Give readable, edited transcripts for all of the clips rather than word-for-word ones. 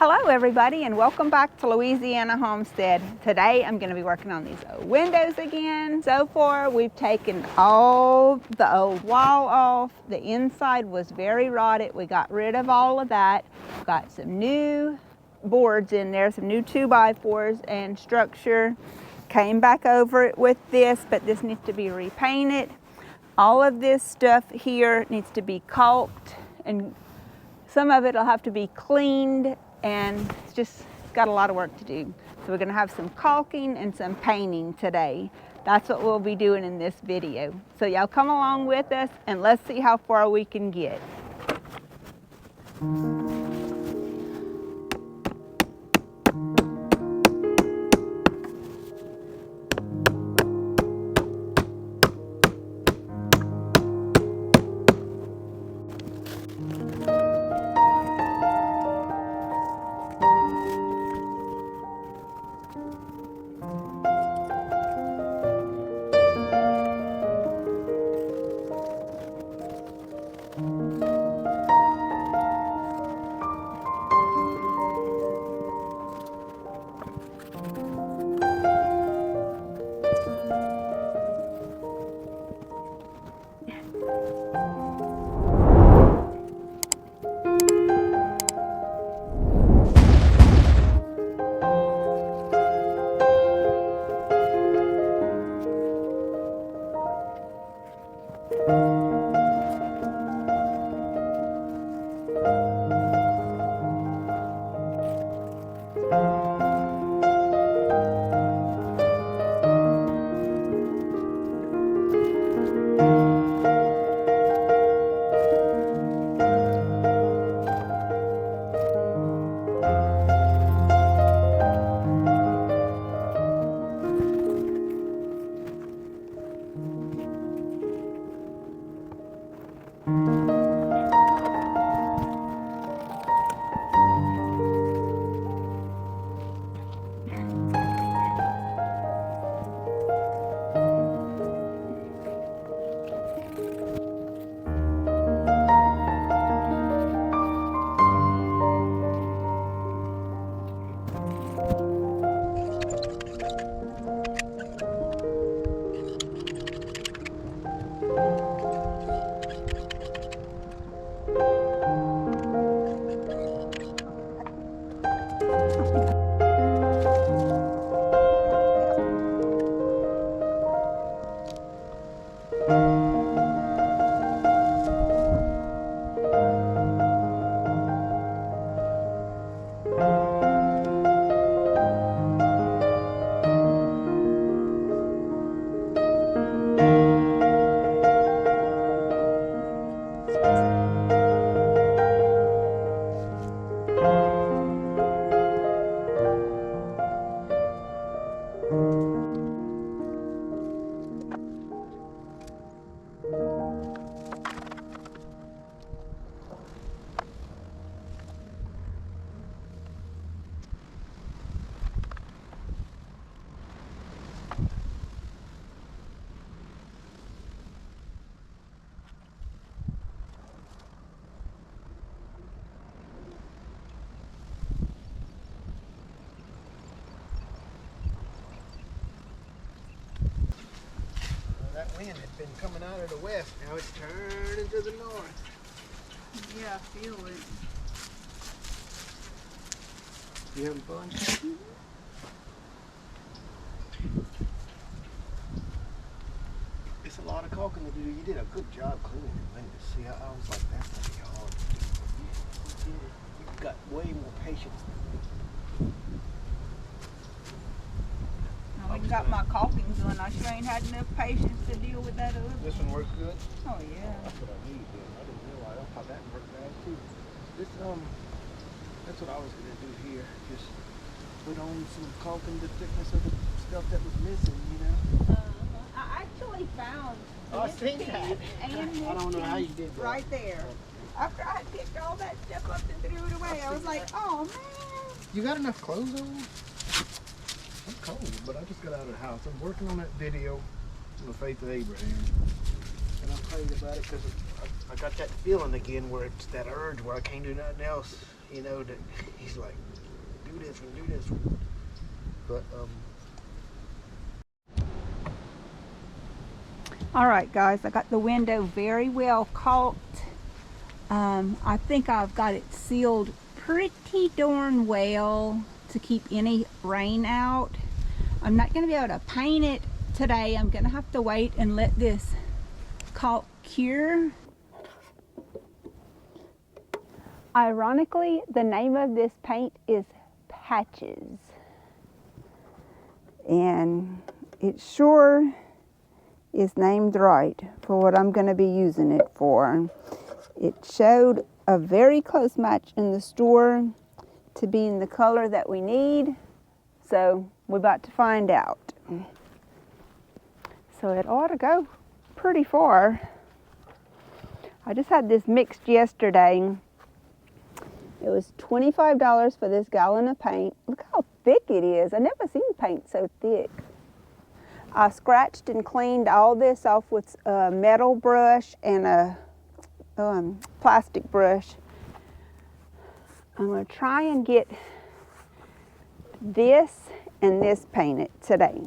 Hello everybody and welcome back to Louisiana Homestead. Today I'm going to be working on these old windows again. So far we've taken all the old wall off. The inside was very rotted. We got rid of all of that. Got some new boards in there, some new 2x4s and structure. Came back over it with this, but this needs to be repainted. All of this stuff here needs to be caulked, and some of it will have to be cleaned, and it's just got a lot of work to do. So we're going to have some caulking and some painting today. That's what we'll be doing in this video. So y'all come along with us and let's see how far we can get. That wind had been coming out of the west, now it's turning to the north. Yeah, I feel it. You having fun? It's a lot of caulking to do. You did a good job cleaning the windows. See, I was like, that's gonna be hard to do. But you did it. You've got way more patience than me. I got my caulking done. I sure ain't had enough patience to deal with that other. This one works good? Oh yeah. That's what I need then. I didn't realize how that worked bad too. This that's what I was gonna do here. Just put on some caulking, the thickness of the stuff that was missing, you know. I actually found I seen that. and I don't know how you did that. right there. After I picked all that stuff up and threw it away, I was like, oh man. You got enough clothes on? I'm cold, but I just got out of the house. I'm working on that video on the faith of Abraham. And I'm crazy about it because I got that feeling again where it's that urge where I can't do nothing else. You know, that he's like, do this one, do this one. But All right, guys, I got the window very well caulked. I think I've got it sealed pretty darn well to keep any rain out. I'm not going to be able to paint it today. I'm going to have to wait and let this caulk cure. Ironically, the name of this paint is Patches. And it sure is named right for what I'm going to be using it for. It showed a very close match in the store to be in the color that we need. So we're about to find out. So it ought to go pretty far. I just had this mixed yesterday. It was $25 for this gallon of paint. Look how thick it is. I've never seen paint so thick. I scratched and cleaned all this off with a metal brush and a plastic brush. I'm going to try and get this and this painted today.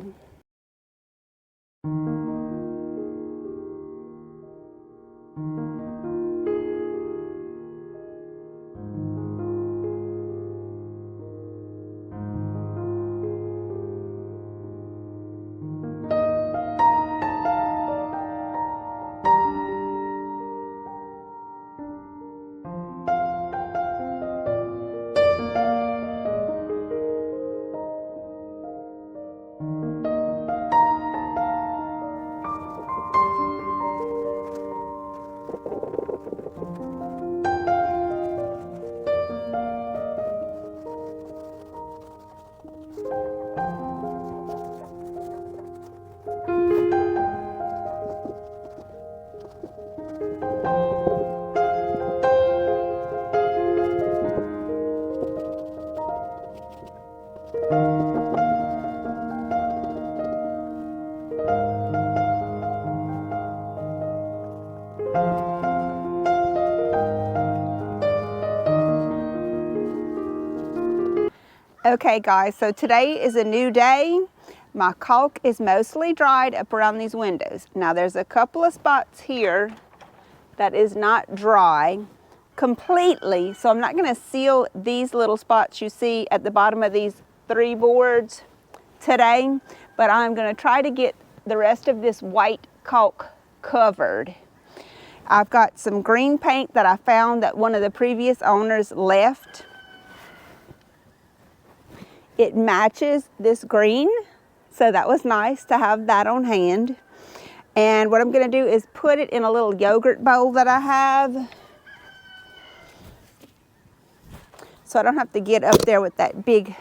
Okay guys, so today is a new day. My caulk is mostly dried up around these windows. Now there's a couple of spots here that is not dry completely, so I'm not going to seal these little spots you see at the bottom of these 3 boards today, but I'm going to try to get the rest of this white caulk covered. I've got some green paint that I found that one of the previous owners left. It matches this green, so that was nice to have that on hand. And what I'm going to do is put it in a little yogurt bowl that I have, so I don't have to get up there with that big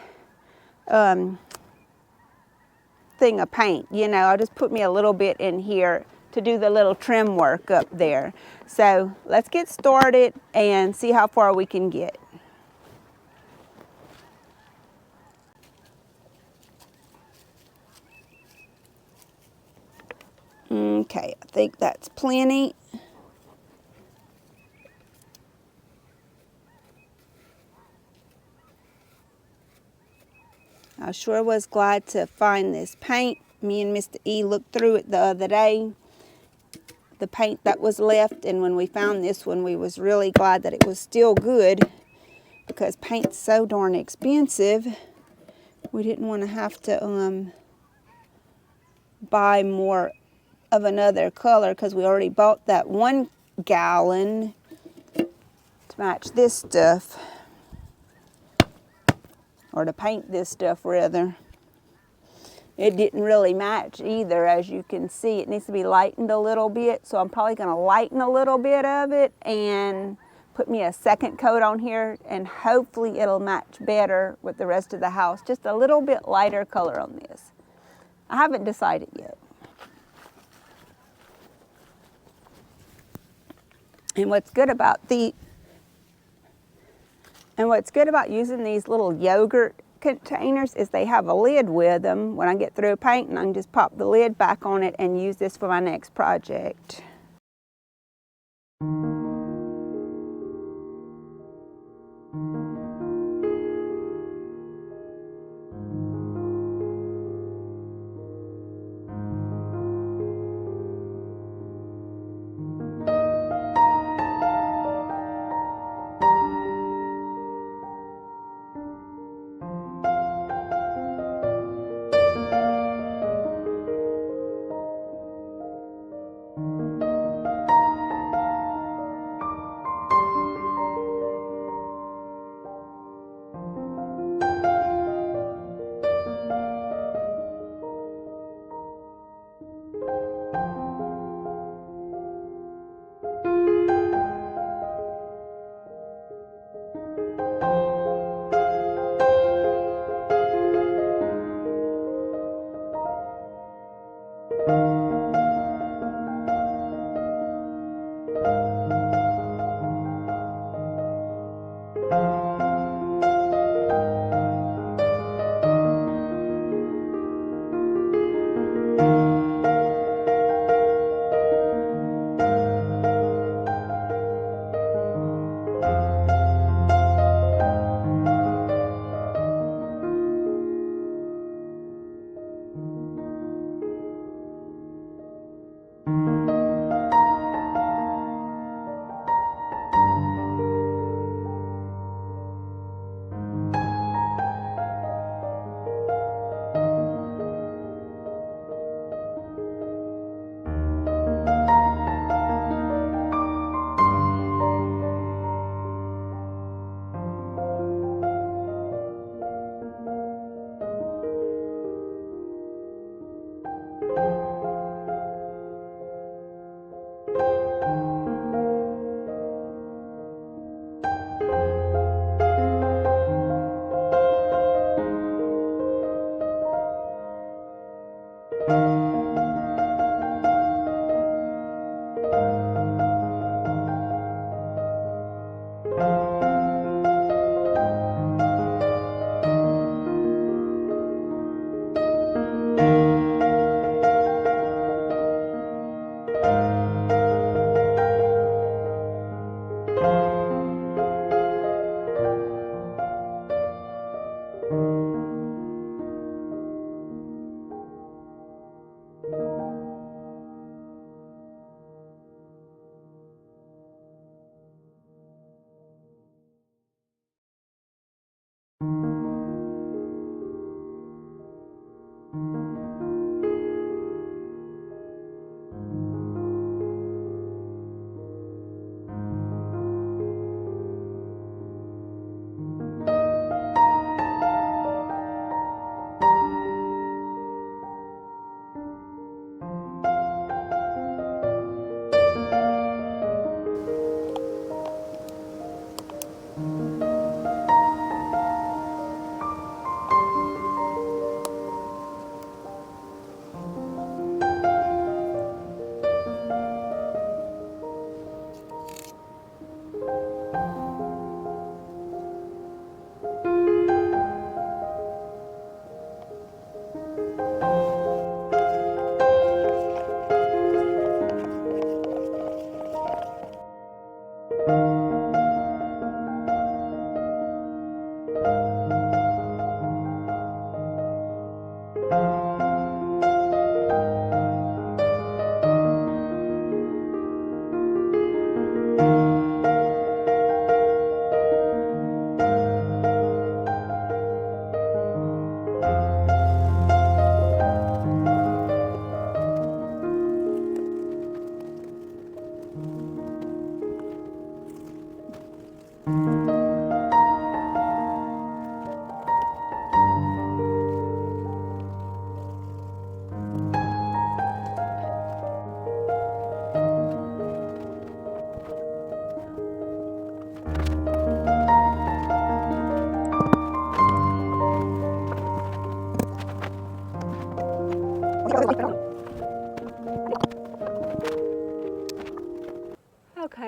thing of paint. You know, I'll just put me a little bit in here to do the little trim work up there. So let's get started and see how far we can get. Okay, I think that's plenty. I sure was glad to find this paint. Me and Mr. E looked through it the other day, the paint that was left, and when we found this one, we was really glad that it was still good, because paint's so darn expensive. We didn't want to have to buy more of another color, because we already bought that 1 gallon to match this stuff, or to paint this stuff rather. It didn't really match either, as you can see. It needs to be lightened a little bit, so I'm probably going to lighten a little bit of it and put me a second coat on here, and hopefully it'll match better with the rest of the house. Just a little bit lighter color on this. I haven't decided yet. And what's good about using these little yogurt containers is they have a lid with them. When I get through painting, I can just pop the lid back on it and use this for my next project.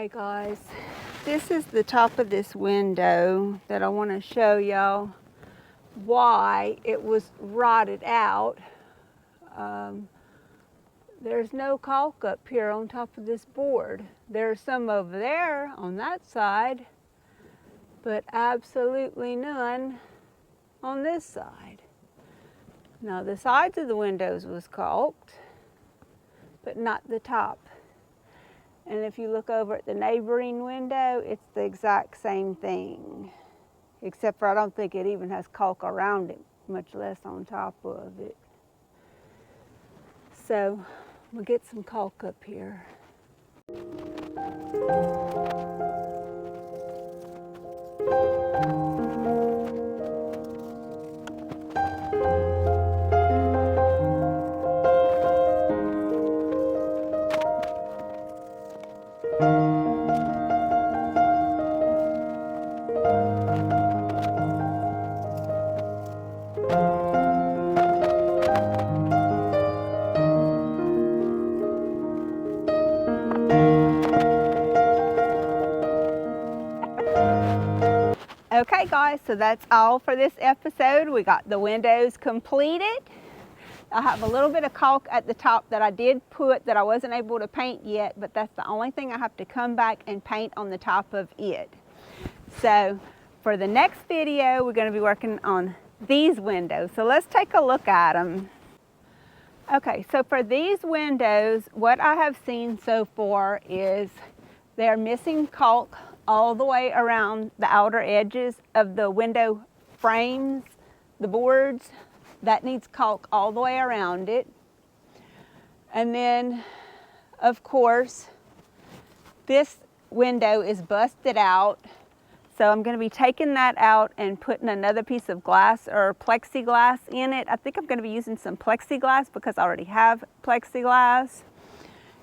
Okay guys, this is the top of this window that I want to show y'all why it was rotted out. There's no caulk up here on top of this board. There's some over there on that side, but absolutely none on this side. Now the sides of the windows was caulked, but not the top. And if you look over at the neighboring window, it's the exact same thing. Except for I don't think it even has caulk around it, much less on top of it. So we'll get some caulk up here. Okay guys, so that's all for this episode. We got the windows completed. I have a little bit of caulk at the top that I did put that I wasn't able to paint yet, but that's the only thing I have to come back and paint on the top of it. So for the next video, we're going to be working on these windows. So let's take a look at them. Okay, so for these windows, what I have seen so far is they're missing caulk all the way around the outer edges of the window frames, the boards. That needs caulk all the way around it. And then, of course, this window is busted out. So I'm going to be taking that out and putting another piece of glass or plexiglass in it. I think I'm going to be using some plexiglass because I already have plexiglass.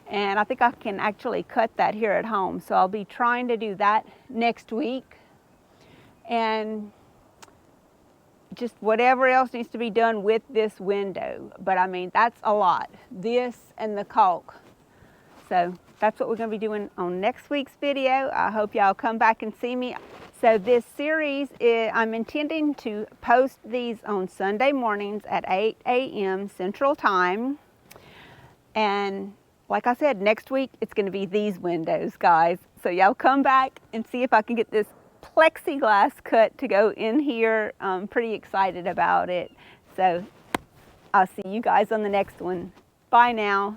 And I think I can actually cut that here at home. So I'll be trying to do that next week. And just whatever else needs to be done with this window. But I mean, that's a lot. This and the caulk. So that's what we're going to be doing on next week's video. I hope y'all come back and see me. So this series, I'm intending to post these on Sunday mornings at 8 a.m. Central Time. And like I said, next week it's going to be these windows, guys. So y'all come back and see if I can get this plexiglass cut to go in here. I'm pretty excited about it. So I'll see you guys on the next one. Bye now.